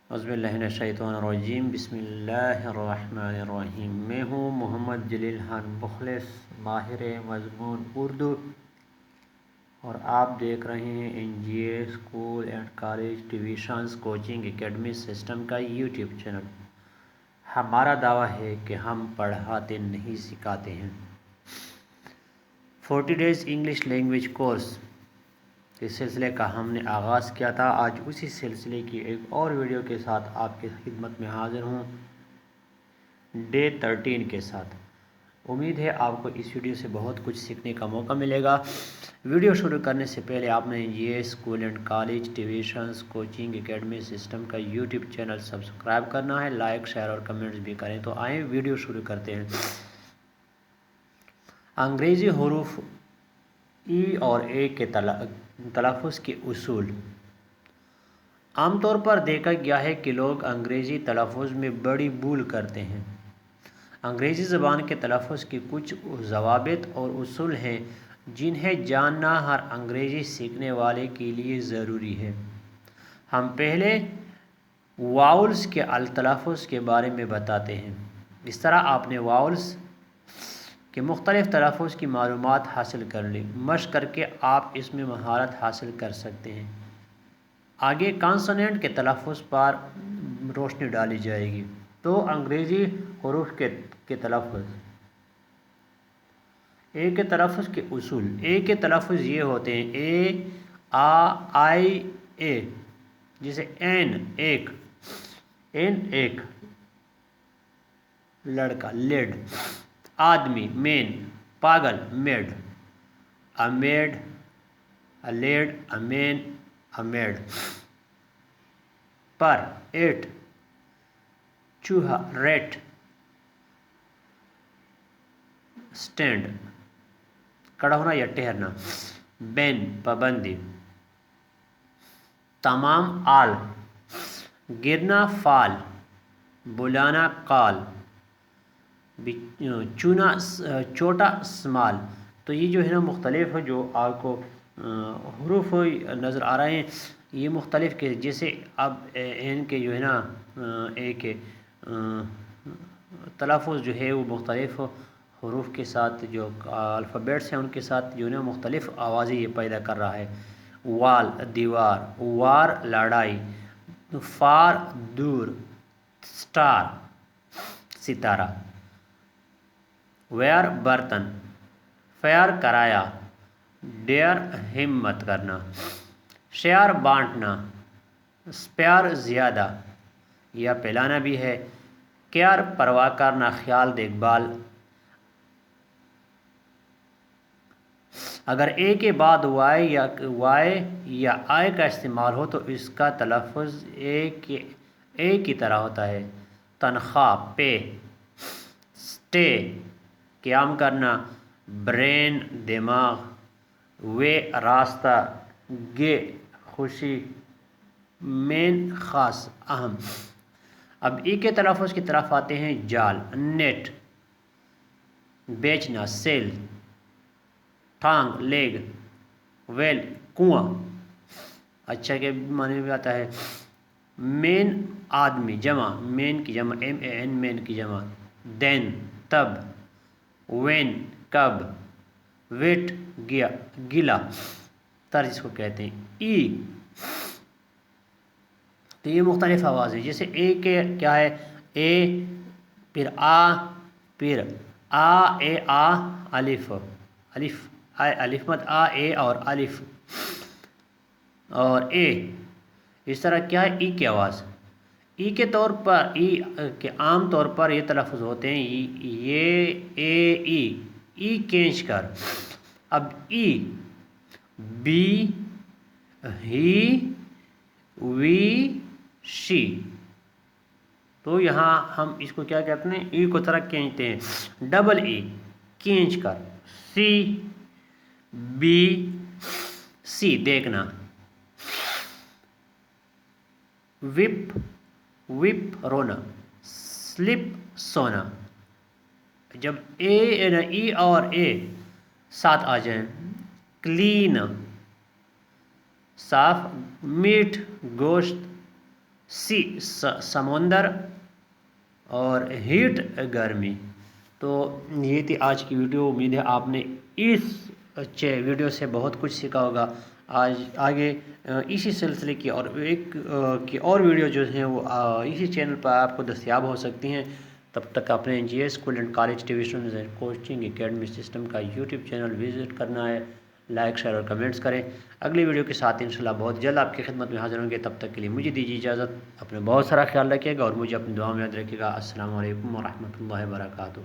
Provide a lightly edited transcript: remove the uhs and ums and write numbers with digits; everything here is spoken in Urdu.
اعوذ باللہ من الشیطان الرجیم، بسم اللہ الرحمن الرحیم۔ میں ہوں محمد جلیل خان مخلص، ماہر مضمون اردو، اور آپ دیکھ رہے ہیں N G A school and college tuitions coaching academy system کا یوٹیوب چینل۔ ہمارا دعویٰ ہے کہ ہم پڑھاتے نہیں سکھاتے ہیں۔ 40 ڈیز انگلش لینگویج کورس کے سلسلے کا ہم نے آغاز کیا تھا۔ آج اسی سلسلے کی ایک اور ویڈیو کے ساتھ آپ کی خدمت میں حاضر ہوں، ڈے 13 کے ساتھ۔ امید ہے آپ کو اس ویڈیو سے بہت کچھ سیکھنے کا موقع ملے گا۔ ویڈیو شروع کرنے سے پہلے آپ نے N G A school and college tuitions coaching academy system کا یوٹیوب چینل سبسکرائب کرنا ہے، لائک شیئر اور کمنٹس بھی کریں۔ تو آئیں ویڈیو شروع کرتے ہیں۔ انگریزی حروف ای اور اے کے تلفظ کے اصول۔ عام طور پر دیکھا گیا ہے کہ لوگ انگریزی تلفظ میں بڑی بھول کرتے ہیں۔ انگریزی زبان کے تلفظ کے کچھ ضوابط اور اصول ہیں جنہیں جاننا ہر انگریزی سیکھنے والے کے لیے ضروری ہے۔ ہم پہلے واؤلز کے تلفظ کے بارے میں بتاتے ہیں۔ اس طرح آپ نے واؤلز کے مختلف تلفظ کی معلومات حاصل کر لی۔ مشق کر کے آپ اس میں مہارت حاصل کر سکتے ہیں۔ آگے کانسوننٹ کے تلفظ پر روشنی ڈالی جائے گی۔ تو انگریزی حروف کے تلفظ۔ اے کے تلفظ کے اصول۔ اے کے تلفظ یہ ہوتے ہیں: اے، آ، آئی، اے۔ جیسے این ایک، این ایک، لڑکا لیڈ، آدمی مین، پاگل میڈ، امیڈ، الیڈ، امین، امیڈ، پر ایٹ، چوہا ریٹ، سٹینڈ کھڑا ہونا یا ٹہرنا، بین پابندی، تمام آل، گرنا فال، بلانا کال، چونا چھوٹا اسمال۔ تو یہ جو ہے نا مختلف جو آپ کو حروف نظر آ رہے ہیں، یہ مختلف کے جیسے اب ان کے جو ہے نا اے کے تلفظ جو ہے وہ مختلف حروف کے ساتھ جو الفابیٹس ہیں ان کے ساتھ جو ہے نا مختلف آوازیں یہ پیدا کر رہا ہے۔ وال دیوار، وار لڑائی، فار دور، سٹار ستارہ، ویئر برتن، فیئر کرایہ، ڈیئر ہمت کرنا، شیئر بانٹنا، اسپیئر زیادہ یا پلانا بھی ہے، کیئر پرواہ کرنا، خیال دیکھ بھال۔ اگر اے کے بعد وائی یا آئی کا استعمال ہو تو اس کا تلفظ اے کی طرح ہوتا ہے۔ تنخواہ پے، سٹے قیام کرنا، برین دماغ، وے راستہ، گے خوشی، مین خاص اہم۔ اب ای کے تلفظ کی طرف آتے ہیں۔ جال نیٹ، بیچنا سیل، ٹانگ لیگ، ویل کنواں، اچھا کے معنی میں بھی آتا ہے۔ مین آدمی جمع، مین کی جمع MAN مین کی جمع، دین تب، وین کب، ویٹ گلا تر جس کو کہتے ہیں۔ ای تو یہ مختلف آوازیں جیسے اے کے کیا ہے، اے پھر آ، پھر آ اے آ الف، الف الف مت آ اے اور الف اور اے۔ اس طرح کیا ہے ای کی آواز۔ ای کے طور پر، ای کے عام طور پر یہ تلفظ ہوتے ہیں یہ اے ای کھینچ کر۔ اب ای بی، ہی، وی، شی۔ تو یہاں ہم اس کو کیا کہتے ہیں، ای کو طرح کھینچتے ہیں، ڈبل ای کھینچ کر، سی، بی، سی دیکھنا، وپ وپ رونا، سلپ سونا۔ جب ای اور اے ساتھ آ جائیں، کلین صاف، میٹ گوشت، سی سمندر اور ہیٹ گرمی. تو یہ تھی آج کی ویڈیو. امید ہے آپ نے اس ویڈیو سے بہت کچھ سیکھا ہوگا. آگے اسی سلسلے کی اور ویڈیو جو ہیں وہ اسی چینل پر آپ کو دستیاب ہو سکتی ہیں. تب تک اپنے G S school and college tuitions and coaching academy system کا یوٹیوب چینل وزٹ کرنا ہے. لائک شیئر اور کمنٹس کریں. اگلی ویڈیو کے ساتھ انشاءاللہ بہت جلد آپ کی خدمت میں حاضر ہوں گے. تب تک کے لیے مجھے دیجیے اجازت. اپنے بہت سارا خیال رکھیے گا اور مجھے اپنی دعا میں یاد رکھیے گا. السلام علیکم ورحمۃ اللہ وبرکاتہ.